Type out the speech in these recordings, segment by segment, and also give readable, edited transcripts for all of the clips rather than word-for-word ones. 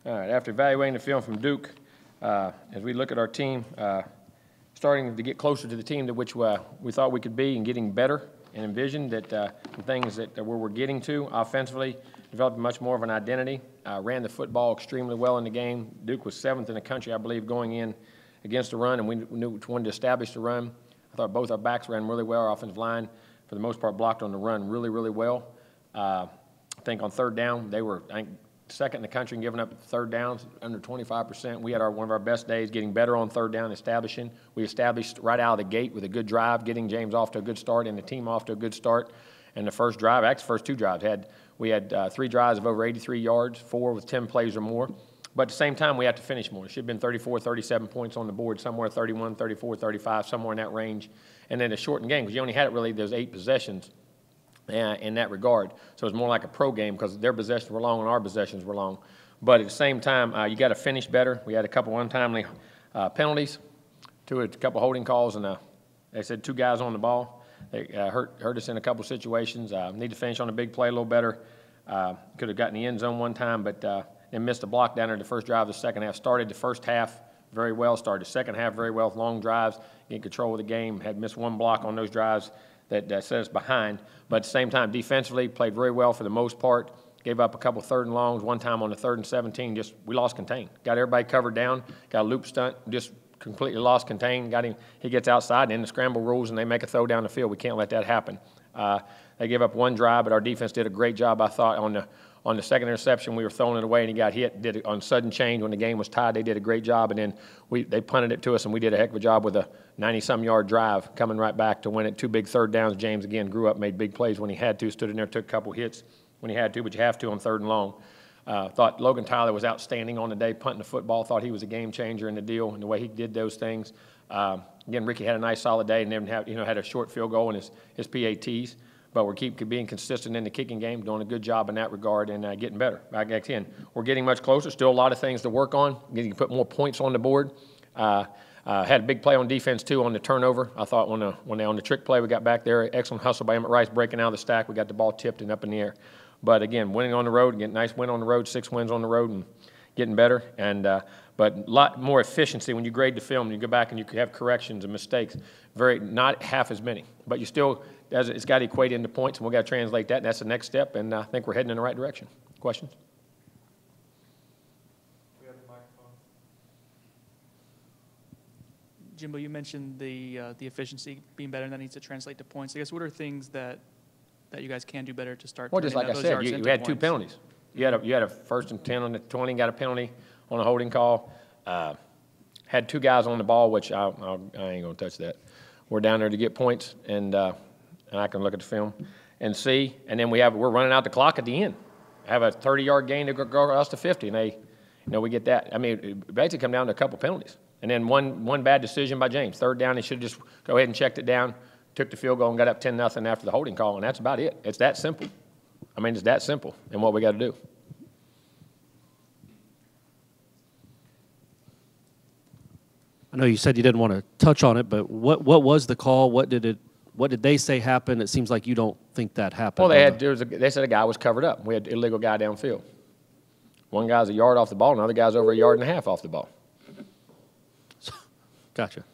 All right, after evaluating the film from Duke, as we look at our team, starting to get closer to the team to which we thought we could be and getting better, and envisioned that the things that where we're getting to offensively, developed much more of an identity, ran the football extremely well in the game. Duke was 7th in the country, I believe, going in against the run, and we knew which one to establish the run. I thought both our backs ran really well. Our offensive line, for the most part, blocked on the run really, really well. I think on third down, they were, I think, second in the country in giving up third downs, under 25%. We had one of our best days, getting better on third down, establishing. We established right out of the gate with a good drive, getting James off to a good start and the team off to a good start. And the first drive, actually first two drives, we had 3 drives of over 83 yards, 4 with 10 plays or more. But at the same time, we had to finish more. It should have been 34, 37 points on the board, somewhere 31, 34, 35, somewhere in that range. And then a shortened game, because you only had it really, those 8 possessions in that regard. So it was more like a pro game because their possessions were long and our possessions were long. But at the same time, you got to finish better. We had a couple untimely penalties, a couple holding calls, and they said 2 guys on the ball. They hurt us in a couple situations. Need to finish on a big play a little better. Could have gotten the end zone one time, but then missed a block down there the first drive of the second half. Started the first half very well, started the second half very well with long drives, in control of the game. Had missed 1 block on those drives that set us behind. But at the same time, defensively, played very well for the most part. Gave up a couple 3rd and longs. One time on the 3rd and 17, we lost contain. Got everybody covered down, got a loop stunt, just completely lost contain. Got him. He gets outside, and in the scramble rules, and they make a throw down the field. We can't let that happen. They gave up 1 drive, but our defense did a great job, I thought, on the second interception. We were throwing it away, and he got hit. Did it on sudden change when the game was tied. They did a great job, and then they punted it to us, and we did a heck of a job with a 90-some-yard drive coming right back to win it. 2 big third downs. James, again, grew up, made big plays when he had to, stood in there, took a couple hits when he had to, but you have to on 3rd and long. Thought Logan Tyler was outstanding on the day, punting the football. Thought he was a game changer in the deal and the way he did those things. Again, Ricky had a nice solid day and then had a short field goal in his PATs. But we keep being consistent in the kicking game, doing a good job in that regard, and getting better. Again, we're getting much closer. Still a lot of things to work on. Getting to put more points on the board. Had a big play on defense too on the turnover. I thought when on the trick play we got back there, excellent hustle by Emmett Rice breaking out of the stack. We got the ball tipped and up in the air. But again, winning on the road, getting a nice win on the road, 6 wins on the road, and getting better. And but a lot more efficiency when you grade the film. You go back and you have corrections and mistakes. Not half as many, but you still. It's got to equate into points, and we've got to translate that, and that's the next step, and I think we're heading in the right direction. Questions? We have the microphone. Jimbo, you mentioned the efficiency being better, and that needs to translate to points. I guess what are things that you guys can do better to start? Well, just like I said, you had 2 penalties. You had a 1st and 10 on the 20, got a penalty on a holding call. Had 2 guys on the ball, which I ain't going to touch that. We're down there to get points, and I can look at the film and see. And then we're running out the clock at the end. Have a 30-yard gain to go us to 50, and we get that. I mean, it basically come down to a couple penalties. And then one bad decision by James. 3rd down, he should have just go ahead and checked it down, took the field goal, and got up 10-0 after the holding call, and that's about it. It's that simple. I mean, it's that simple in what we got to do. I know you said you didn't want to touch on it, but what was the call? What did they say happened? It seems like you don't think that happened. Well, they said a guy was covered up. We had an illegal guy downfield. One guy's a yard off the ball, another guy's over a yard and a half off the ball. Gotcha.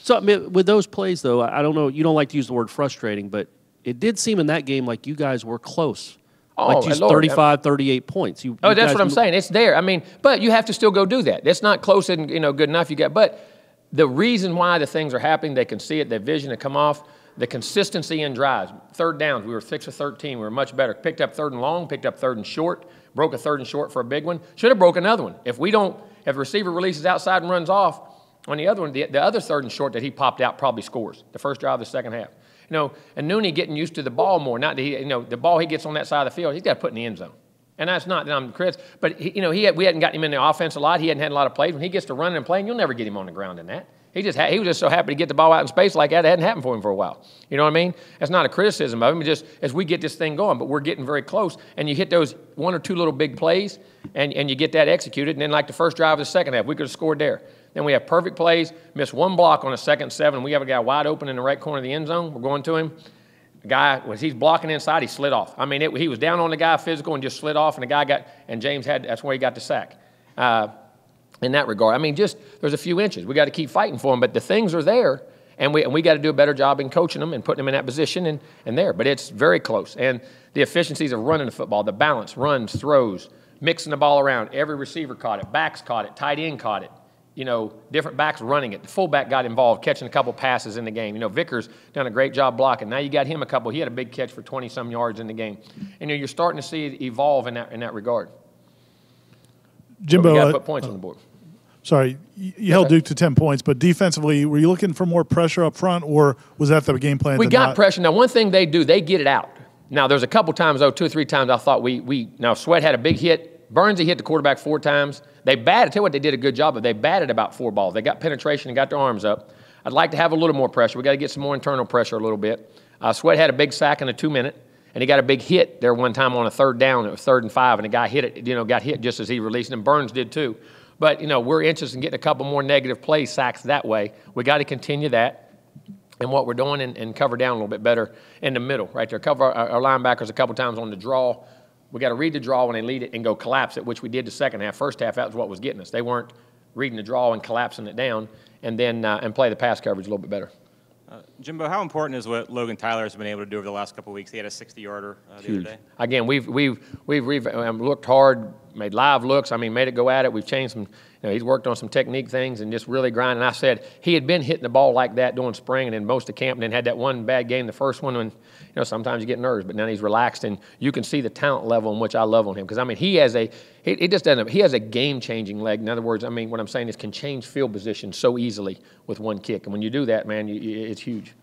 So, I mean, with those plays, though, I don't know, you don't like to use the word frustrating, but it did seem in that game like you guys were close. Oh, like 35, 38 points. That's what I'm saying. It's there. I mean, but you have to still go do that. It's not close and good enough. But the reason why the things are happening, they can see it, their vision to come off, the consistency in drives. 3rd downs, we were 6 of 13. We were much better. Picked up 3rd and long, picked up 3rd and short, broke a 3rd and short for a big one. Should have broke another one. If the receiver releases outside and runs off, on the other one, the other 3rd and short that he popped out probably scores. The first drive of the second half. And Nooney getting used to the ball more. Not that the ball he gets on that side of the field, he's got to put in the end zone. And that's not that I'm Chris, but we hadn't gotten him in the offense a lot. He hadn't had a lot of plays. When he gets to running and playing, you'll never get him on the ground in that. He was just so happy to get the ball out in space like that. It hadn't happened for him for a while. You know what I mean? That's not a criticism of him. Just as we get this thing going, but we're getting very close. And you hit those 1 or 2 little big plays, and you get that executed. And then like the first drive of the second half, we could have scored there. Then we have perfect plays, miss 1 block on a 2nd and 7. We have a guy wide open in the right corner of the end zone. We're going to him. The guy, when he's blocking inside, he slid off. I mean, he was down on the guy physical and just slid off, and the guy and James that's where he got the sack. In that regard, I mean, just there's a few inches. We got to keep fighting for them, but the things are there, and we got to do a better job in coaching them and putting them in that position and there. But it's very close. And the efficiencies of running the football, the balance, runs, throws, mixing the ball around. Every receiver caught it. Backs caught it. Tight end caught it. Different backs running it. The fullback got involved, catching a couple passes in the game. Vickers done a great job blocking. Now you got him a couple. He had a big catch for 20-some yards in the game. And you're starting to see it evolve in that regard. Jimbo, we got to put points on the board. Sorry, you held Duke to 10 points, but defensively, were you looking for more pressure up front, or was that the game plan? We got pressure. Now, one thing they do, they get it out. Now, there's a couple times, 2 or 3 times, I thought now Sweat had a big hit. Burns, he hit the quarterback 4 times. They batted. Tell you what, they did a good job of. They batted about 4 balls. They got penetration and got their arms up. I'd like to have a little more pressure. We got to get some more internal pressure a little bit. Sweat had a big sack in a 2-minute, and he got a big hit there one time on a 3rd down. It was 3rd and 5, and the guy hit it. Got hit just as he released it, and Burns did too. But we're interested in getting a couple more negative play sacks that way. We got to continue that. And what we're doing and cover down a little bit better in the middle, right there. Cover our linebackers a couple times on the draw. We got to read the draw when they lead it and go collapse it, which we did the second half. First half, that was what was getting us. They weren't reading the draw and collapsing it down, and then and play the pass coverage a little bit better. Jimbo, how important is what Logan Tyler has been able to do over the last couple of weeks? He had a 60-yarder the other day. Again, we've looked hard, made live looks. I mean, made it go at it. We've changed some. He's worked on some technique things and just really grinding. I said he had been hitting the ball like that during spring and in most of camp, and then had that one bad game, the first one, when sometimes you get nerves, but now he's relaxed, and you can see the talent level in which I love on him, because I mean he has a game-changing leg. In other words, I mean what I'm saying is can change field position so easily with one kick, and when you do that, man, it's huge.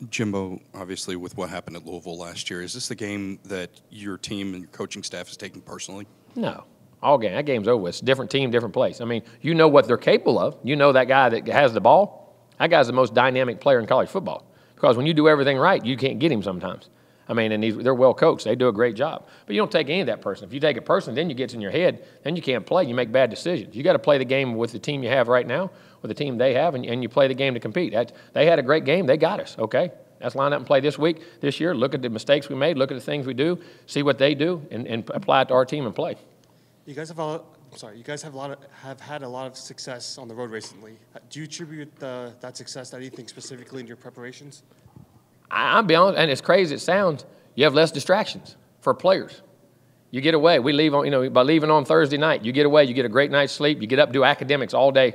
Jimbo, obviously with what happened at Louisville last year, is this the game that your team and your coaching staff is taking personally? No. That game's over with. It's a different team, different place. I mean, you know what they're capable of. You know that guy that has the ball. That guy's the most dynamic player in college football. Because when you do everything right, you can't get him sometimes. I mean, and they're well coached. They do a great job. But you don't take any of that person. If you take a person, then you get in your head, then you can't play. You make bad decisions. You got to play the game with the team you have right now, with the team they have, and you play the game to compete. They had a great game. They got us, okay? Let's line up and play this week, this year. Look at the mistakes we made. Look at the things we do. See what they do, and apply it to our team and play. You guys have had a lot of success on the road recently. Do you attribute that success to anything specifically in your preparations? I'll be honest, and as crazy as it sounds, you have less distractions for players. You get away. We leave on, by leaving on Thursday night, you get away. You get a great night's sleep. You get up, do academics all day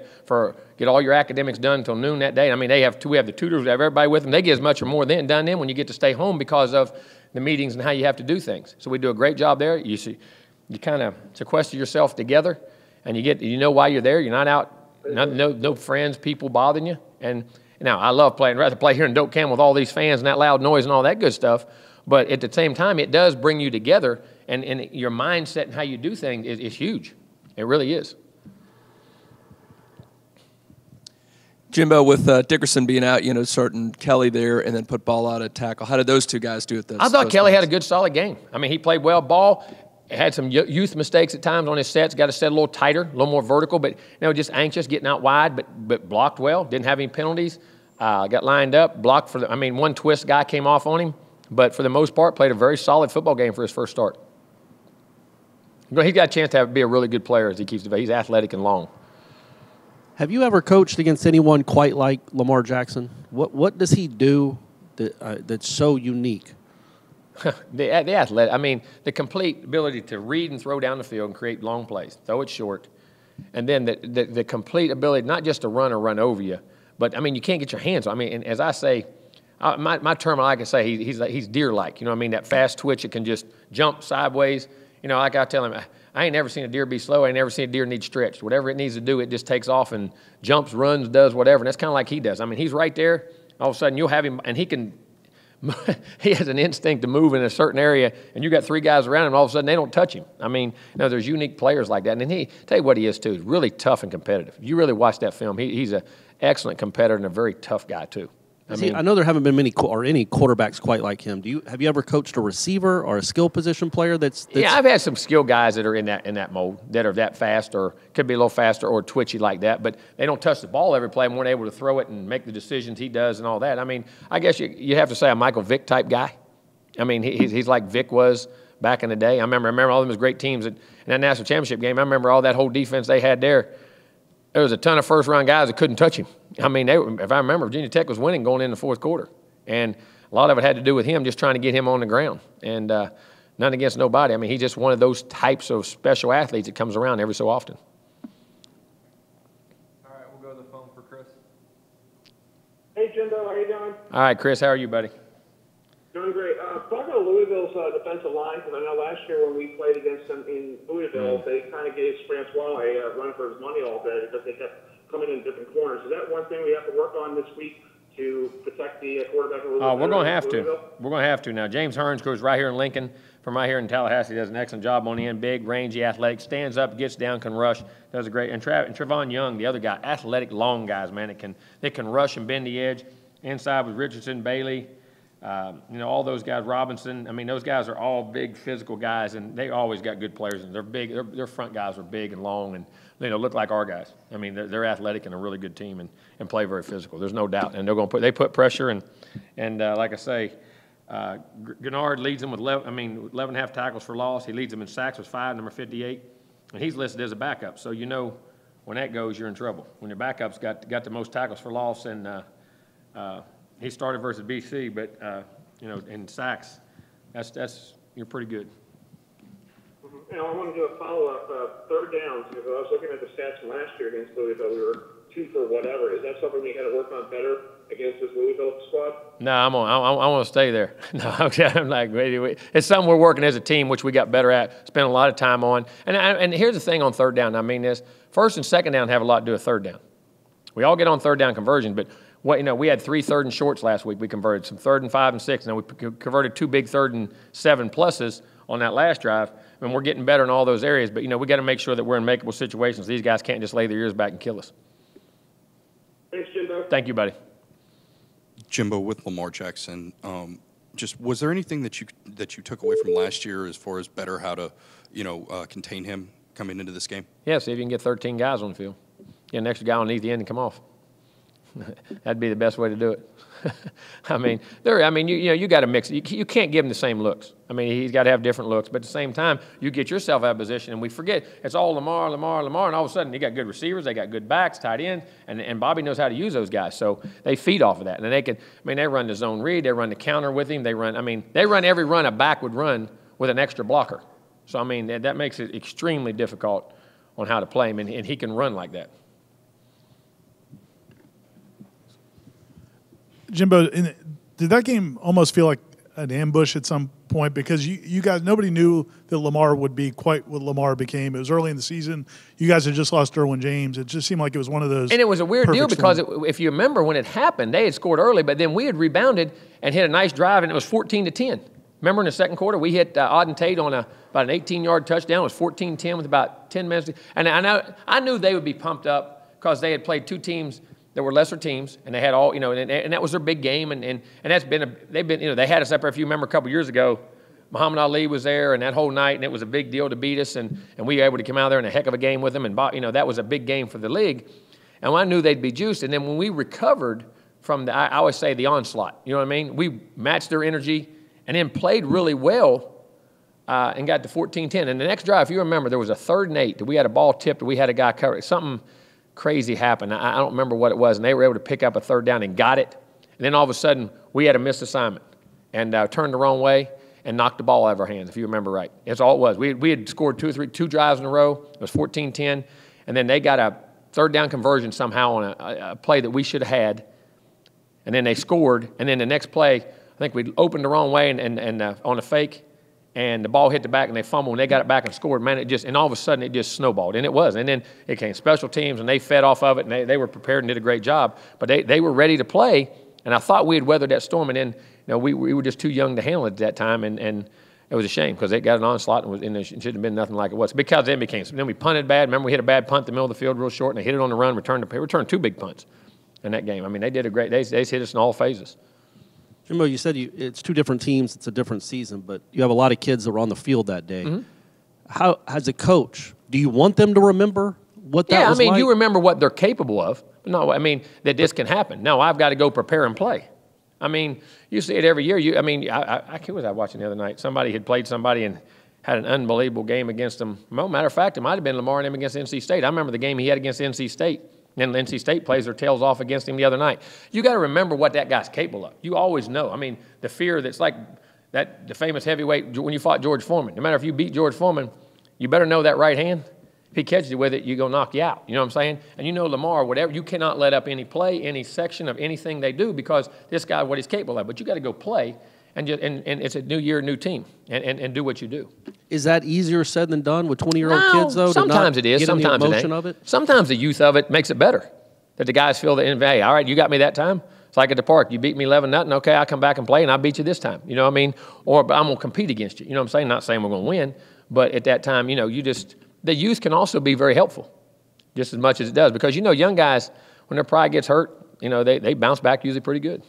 get all your academics done until noon that day. I mean, we have the tutors, we have everybody with them. They get as much or more done then when you get to stay home because of the meetings and how you have to do things. So we do a great job there. You kind of sequester yourself together, and you know why you're there. You're not out, no friends, people bothering you. And now I love playing. I'd rather play here in Doak Campbell with all these fans and that loud noise and all that good stuff. But at the same time, it does bring you together, and your mindset and how you do things is huge. It really is. Jimbo, with Dickerson being out, starting Kelly there and then put Ball out at tackle, how did those two guys do at this? I thought Kelly had a good, solid game. I mean, he played well. Ball had some youth mistakes at times on his sets. Got to set a little tighter, a little more vertical, but just anxious, getting out wide, but blocked well. Didn't have any penalties. Got lined up, blocked for one twist guy came off on him, but for the most part, played a very solid football game for his first start. He's got a chance to be a really good player as he keeps developing. He's athletic and long. Have you ever coached against anyone quite like Lamar Jackson? What does he do that's so unique? The athletic, the complete ability to read and throw down the field and create long plays, throw it short, and then the complete ability not just to run or run over you, but you can't get your hands on. And as I say, my term I like to say he's deer-like. That fast twitch, it can just jump sideways. Like I tell him, I ain't never seen a deer be slow. I ain't never seen a deer need stretched. Whatever it needs to do, it just takes off and jumps, runs, does whatever. And that's kind of like he does. He's right there. All of a sudden, you'll have him, and he has an instinct to move in a certain area, and you got 3 guys around him, and all of a sudden they don't touch him. There's unique players like that. And tell you what he is, too. He's really tough and competitive. If you really watch that film, he's an excellent competitor and a very tough guy, too. I know there haven't been many any quarterbacks quite like him. Have you ever coached a receiver or a skill position player that's Yeah, I've had some skill guys that are in that mold, that are that fast or could be a little faster or twitchy like that, but they don't touch the ball every play and weren't able to throw it and make the decisions he does and all that. I mean, I guess you have to say a Michael Vick type guy. I mean, he's like Vick was back in the day. I remember all of those great teams in that national championship game. I remember all that whole defense they had there. There was a ton of first-round guys that couldn't touch him. I mean, if I remember, Virginia Tech was winning going into the fourth quarter. And a lot of it had to do with him just trying to get him on the ground. And nothing against nobody. I mean, he's just one of those types of special athletes that comes around every so often. All right, we'll go to the phone for Chris. Hey, Jimbo, how you doing? All right, Chris, how are you, buddy? Doing great. Talk about Louisville's defensive line, because I know last year when we played against them in Louisville, they kind of gave Francois a run for his money all day because they kept coming in different corners. Is that one thing we have to work on this week to protect the quarterback? We're going to have to. We're going to have to. Now, James Hearns, who's right here in Lincoln, from right here in Tallahassee, does an excellent job on the end. Big, rangy, athletic, stands up, gets down, can rush, does a great. And Trevon Young, the other guy, athletic, long guys, man, that can rush and bend the edge. Inside with Richardson, Bailey. All those guys, Robinson. I mean, those guys are all big physical guys, and they always got good players. And they're big. Their front guys are big and long, and look like our guys. I mean, they're athletic and a really good team, and play very physical. There's no doubt. And they put pressure, and like I say, Gennard leads them with 11.5 tackles for loss. He leads them in sacks with 5, number 58, and he's listed as a backup. So when that goes, you're in trouble. When your backup's got the most tackles for loss and he started versus BC, but in sacks, that's you're pretty good. And I want to do a follow-up. Third downs, because I was looking at the stats from last year against Louisville. We were 2 for whatever. Is that something we got to work on better against this Louisville squad? No, I want to stay there. No, I'm like, it's something we're working as a team, which we got better at, spend a lot of time on. And here's the thing on third down. I mean this, first and second down have a lot to do with third down. We all get on third down conversion, but we had 3 third and shorts last week. We converted some 3rd and 5 and 6. Now we converted 2 big 3rd and 7 pluses on that last drive, and we're getting better in all those areas. But we got to make sure that we're in makeable situations. These guys can't just lay their ears back and kill us. Thanks, Jimbo. Thank you, buddy. Jimbo, with Lamar Jackson, was there anything that you took away from last year as far as better how to contain him coming into this game? Yeah, see if you can get 13 guys on the field. Get an extra guy underneath the end and come off. That'd be the best way to do it. You got to mix it. You can't give him the same looks. I mean, he's got to have different looks. But at the same time, you get yourself out of position, and we forget it's all Lamar, and all of a sudden you got good receivers, they got good backs, tight ends, and Bobby knows how to use those guys. So they feed off of that, and they run the zone read, they run the counter with him, they run every run a back would run with an extra blocker. So that makes it extremely difficult on how to play him, and he can run like that. Jimbo, did that game almost feel like an ambush at some point? Because you guys, nobody knew that Lamar would be quite what Lamar became. It was early in the season. You guys had just lost Derwin James. It just seemed like it was one of those. And it was a weird deal because if you remember when it happened, they had scored early, but then we had rebounded and hit a nice drive, and it was 14-10. Remember in the second quarter, we hit Auden Tate on about an 18-yard touchdown. It was 14-10 with about 10 minutes. And I knew they would be pumped up because they had played 2 teams that were lesser teams, and they had all, and that was their big game, and that's been they had us up there. If you remember a couple years ago, Muhammad Ali was there, and that whole night, and it was a big deal to beat us, and we were able to come out there in a heck of a game with them, and that was a big game for the league, and I knew they'd be juiced. And then when we recovered from I always say the onslaught, you know what I mean? We matched their energy, and then played really well, and got to 14-10. And the next drive, if you remember, there was a 3rd and 8 that we had a ball tipped, and we had a guy covered. Something crazy happened. I don't remember what it was, and they were able to pick up a 3rd down and got it. And then all of a sudden, we had a missed assignment and turned the wrong way and knocked the ball out of our hands, if you remember right. That's all it was. We had scored 2 drives in a row. It was 14-10, and then they got a 3rd down conversion somehow on a play that we should have had, and then they scored. And then the next play, I think we opened the wrong way and on a fake, and the ball hit the back, and they fumbled, and they got it back and scored. Man, and all of a sudden, it just snowballed, and it was. And then it came special teams, and they fed off of it, and they were prepared and did a great job. But they were ready to play, and I thought we had weathered that storm, and then we were just too young to handle it at that time, and it was a shame because they got an onslaught, and it shouldn't have been nothing like it was. Because then we punted bad. Remember, we hit a bad punt in the middle of the field real short, and they hit it on the run, returned 2 big punts. in that game. I mean, they did a great. They hit us in all phases. Jimbo, you said it's two different teams. It's a different season, but you have a lot of kids that were on the field that day. Mm-hmm. How, as a coach, do you want them to remember what that was like? Yeah, I mean, like? you remember what they're capable of. No, I mean, that this can happen. No, I've got to go prepare and play. I mean, you see it every year. Who was I watching the other night? Somebody had played somebody and had an unbelievable game against them. Well, matter of fact, it might have been Lamar and him against NC State. I remember the game he had against NC State. And NC State plays their tails off against him the other night. You got to remember what that guy's capable of. You always know. I mean, the fear that's like that, the famous heavyweight when you fought George Foreman. No matter if you beat George Foreman, you better know that right hand. If he catches you with it, you're going to knock you out. You know what I'm saying? And you know Lamar, whatever, you cannot let up any play, any section of anything they do because this guy, what he's capable of. But you got to go play, and it's a new year, new team, and do what you do. Is that easier said than done with 20-year-old kids, though? Sometimes it is. Sometimes the it emotion ain't. of it? Sometimes the youth of it makes it better. That the guys feel that, hey, all right, you got me that time. It's like at the park. You beat me 11-0. Okay, I come back and play, and I beat you this time. You know what I mean? Or I'm going to compete against you. You know what I'm saying? Not saying we're going to win, but at that time, the youth can also be very helpful just as much as it does. Because, young guys, when their pride gets hurt, they bounce back usually pretty good.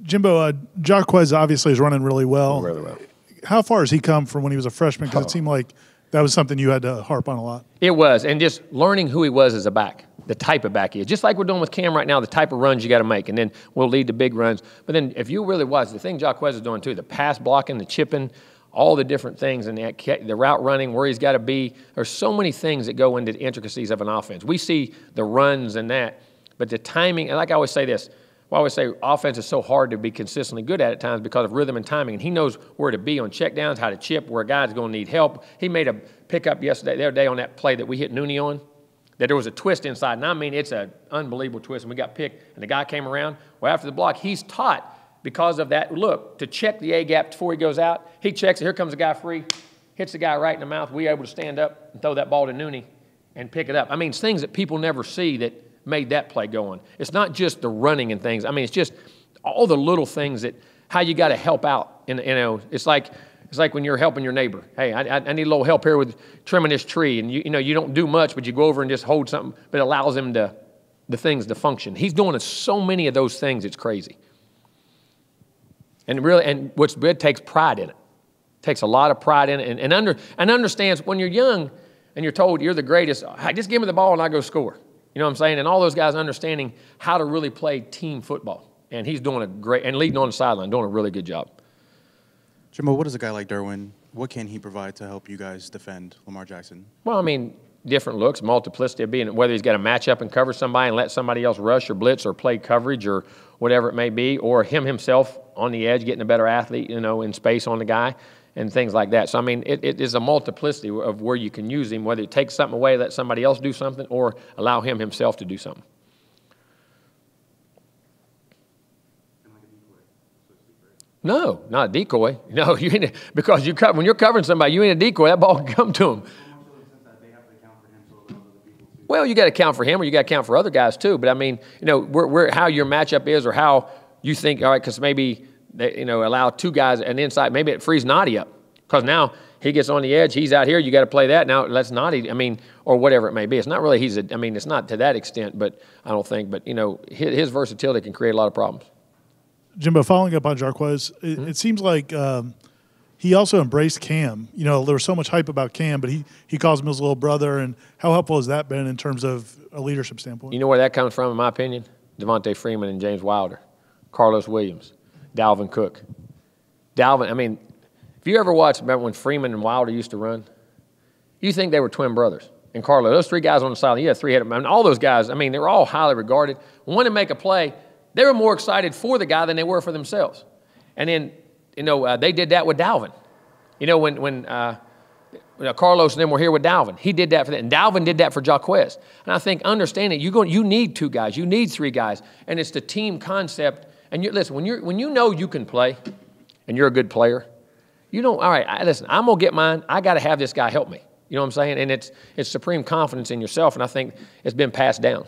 Jimbo, Jacquez obviously is running really well. Really well. How far has he come from when he was a freshman? Because it seemed like that was something you had to harp on a lot. It was, and just learning who he was as a back, the type of back he is. Just like we're doing with Cam right now, the type of runs you got to make, and then we'll lead to big runs. But then if you really watch, the thing Jacquez is doing too, the pass blocking, the chipping, all the different things, and the route running, where he's got to be. There's so many things that go into the intricacies of an offense. We see the runs and that, but the timing, and like I always say this, I always say offense is so hard to be consistently good at times because of rhythm and timing. And he knows where to be on checkdowns, how to chip, where a guy's going to need help. He made a pickup the other day on that play that we hit Nooney on, that there was a twist inside. And I mean, it's an unbelievable twist. And we got picked, and the guy came around. Well, after the block, he's taught because of that look to check the A-gap before he goes out. He checks it. Here comes the guy free, hits the guy right in the mouth. We were able to stand up and throw that ball to Nooney and pick it up. I mean, it's things that people never see that made that play going. It's not just the running and things. I mean, it's just all the little things that how you got to help out. And it's like when you're helping your neighbor. Hey, I need a little help here with trimming this tree, and you don't do much, but you go over and just hold something, but it allows him the things to function. He's doing so many of those things. It's crazy. And what's good takes pride in it. Takes a lot of pride in it, and understands when you're young and you're told you're the greatest. Hey, just give me the ball and I go score. You know what I'm saying? And all those guys understanding how to really play team football. And he's doing a great, and leading on the sideline, doing a really good job. Jimbo, what is a guy like Derwin, what can he provide to help you guys defend Lamar Jackson? Well, I mean, different looks, multiplicity of being, whether he's got to match up and cover somebody and let somebody else rush or blitz or play coverage or whatever it may be, or him himself on the edge getting a better athlete, in space on the guy. And things like that. So, I mean, it is a multiplicity of where you can use him, whether it takes something away, let somebody else do something, or allow him himself to do something. No, not a decoy. No, you ain't, because when you're covering somebody, you ain't a decoy. That ball can come to him. Well, you got to count for him, or you got to count for other guys too. But I mean, where how your matchup is, or how you think. All right, because maybe they, allow two guys an inside. Maybe it frees Noddy up because now he gets on the edge. He's out here. You got to play that now. Let's Noddy. I mean, or whatever it may be. It's not really it's not to that extent, but I don't think. But his versatility can create a lot of problems. Jimbo, following up on Jacquez, it seems like he also embraced Cam. There was so much hype about Cam, but he calls him his little brother. And how helpful has that been in terms of a leadership standpoint? You know where that comes from, in my opinion? Devontae Freeman and James Wilder, Carlos Williams, Dalvin Cook. I mean, if you ever watched, remember when Freeman and Wilder used to run? You think they were twin brothers. And Carlos, those three guys on the sideline, you had three-headed, all those guys, I mean, they were all highly regarded. When to make a play, they were more excited for the guy than they were for themselves. And then, they did that with Dalvin. When Carlos and them were here with Dalvin, he did that for them. And Dalvin did that for Jacquez. And I think understanding, you need two guys, you need three guys, and it's the team concept. And listen, when you know you can play, and you're a good player, all right, listen, I'm gonna get mine. I got to have this guy help me. You know what I'm saying? And it's supreme confidence in yourself, and I think it's been passed down.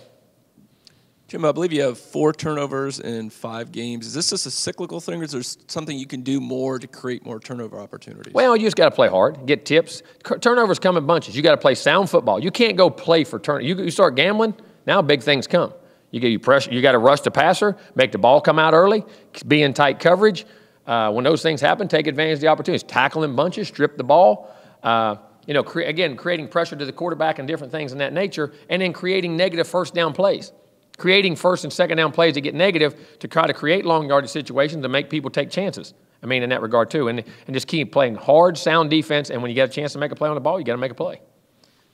Jim, I believe you have 4 turnovers in 5 games. Is this just a cyclical thing, or is there something you can do more to create more turnover opportunities? Well, you just got to play hard, get tips. Turnovers come in bunches. You got to play sound football. You can't go play for turn. You start gambling, now big things come. You pressure. You got to rush the passer, make the ball come out early, be in tight coverage. When those things happen, take advantage of the opportunities. Tackle in bunches, strip the ball. Creating pressure to the quarterback and different things in that nature, and then creating negative first down plays. Creating first and second down plays that get negative to try to create long yardage situations to make people take chances. I mean, in that regard too, and just keep playing hard, sound defense. And when you get a chance to make a play on the ball, you got to make a play.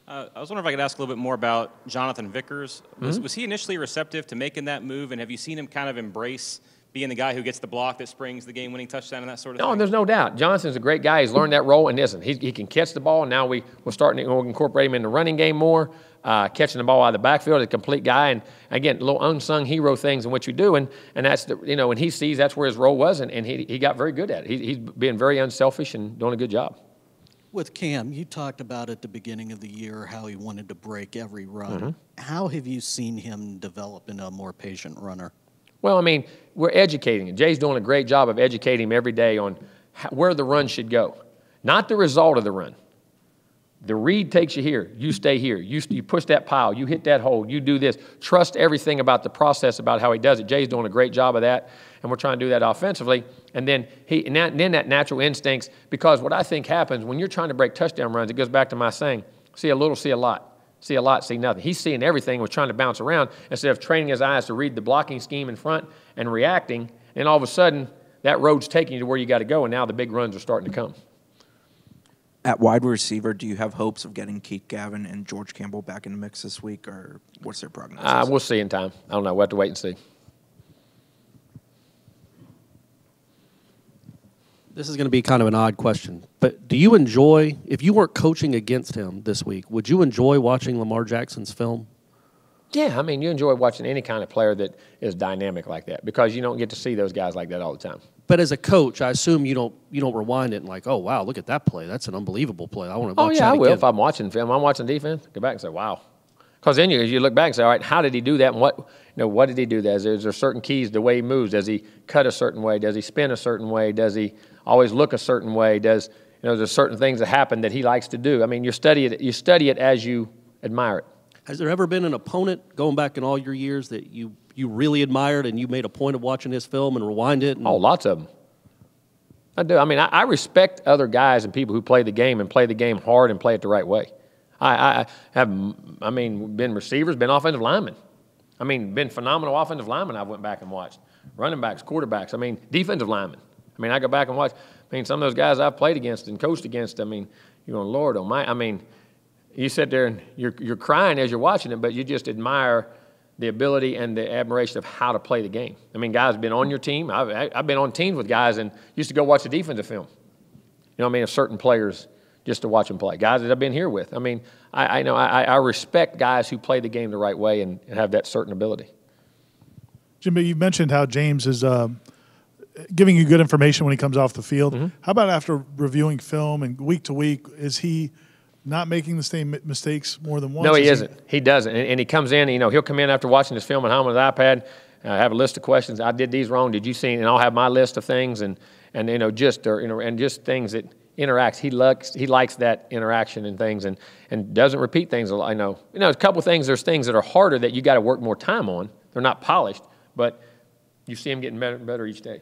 I was wondering if I could ask a little bit more about Jonathan Vickers. Was he initially receptive to making that move, and have you seen him kind of embrace being the guy who gets the block that springs the game-winning touchdown and that sort of thing? No, there's no doubt. Jonathan's a great guy. He's learned that role, and listen, he can catch the ball. And now we're starting to incorporate him in the running game more. Catching the ball out of the backfield, a complete guy, and again, little unsung hero things in what you do, and that's when he sees that's where his role was, and he got very good at it. He's being very unselfish and doing a good job. With Cam, you talked about at the beginning of the year how he wanted to break every run. How have you seen him develop into a more patient runner? Well, I mean, we're educating him. Jay's doing a great job of educating him every day on where the run should go, not the result of the run. The read takes you here. You stay here. You push that pile. You hit that hole. You do this. Trust everything about the process, about how he does it. Jay's doing a great job of that, and we're trying to do that offensively. And then then that natural instincts, because what I think happens when you're trying to break touchdown runs, it goes back to my saying, see a little, see a lot. See a lot, see nothing. He's seeing everything, was trying to bounce around instead of training his eyes to read the blocking scheme in front and reacting. And all of a sudden, that road's taking you to where you got to go, and now the big runs are starting to come. At wide receiver, do you have hopes of getting Keith Gavin and George Campbell back in the mix this week, or what's their prognosis? We'll see in time. I don't know. We'll have to wait and see. This is going to be kind of an odd question, but do you enjoy, if you weren't coaching against him this week, would you enjoy watching Lamar Jackson's film? Yeah, I mean, you enjoy watching any kind of player that is dynamic like that because you don't get to see those guys like that all the time. But as a coach, I assume you don't rewind it and like, oh, wow, look at that play. That's an unbelievable play. I want to watch that again. I will if I'm watching film. I'm watching defense. Go back and say, wow. Because then you look back and say, all right, how did he do that? And what did he do that? Is there certain keys, the way he moves? Does he cut a certain way? Does he spin a certain way? Does he always look a certain way? There's certain things that happen that he likes to do. I mean, you study it as you admire it. Has there ever been an opponent, going back in all your years, that you really admired and you made a point of watching his film and rewind it? Oh, lots of them. I do. I mean, I respect other guys and people who play the game and play the game hard and play it the right way. I have been receivers, been offensive linemen. I mean, been phenomenal offensive linemen I've went back and watched. Running backs, quarterbacks, defensive linemen. I go back and watch. Some of those guys I've played against and coached against, you're going, Lord almighty. You sit there and you're crying as you're watching it, but you just admire the ability and the admiration of how to play the game. Guys have been on your team. I've been on teams with guys and used to go watch the defensive film. Of certain players just to watch them play. Guys that I've been here with. I respect guys who play the game the right way and have that certain ability. Jimbo, you mentioned how James is giving you good information when he comes off the field. Mm-hmm. How about after reviewing film and week to week, is he not making the same mistakes more than once? No, he isn't. He doesn't. And he comes in, he'll come in after watching this film at home on his iPad, have a list of questions. I did these wrong. Did you see? And I'll have my list of things and just things that interacts. He likes that interaction and things and doesn't repeat things. I know. A couple of things, there's things that are harder that you got to work more time on. They're not polished, but you see him getting better and better each day.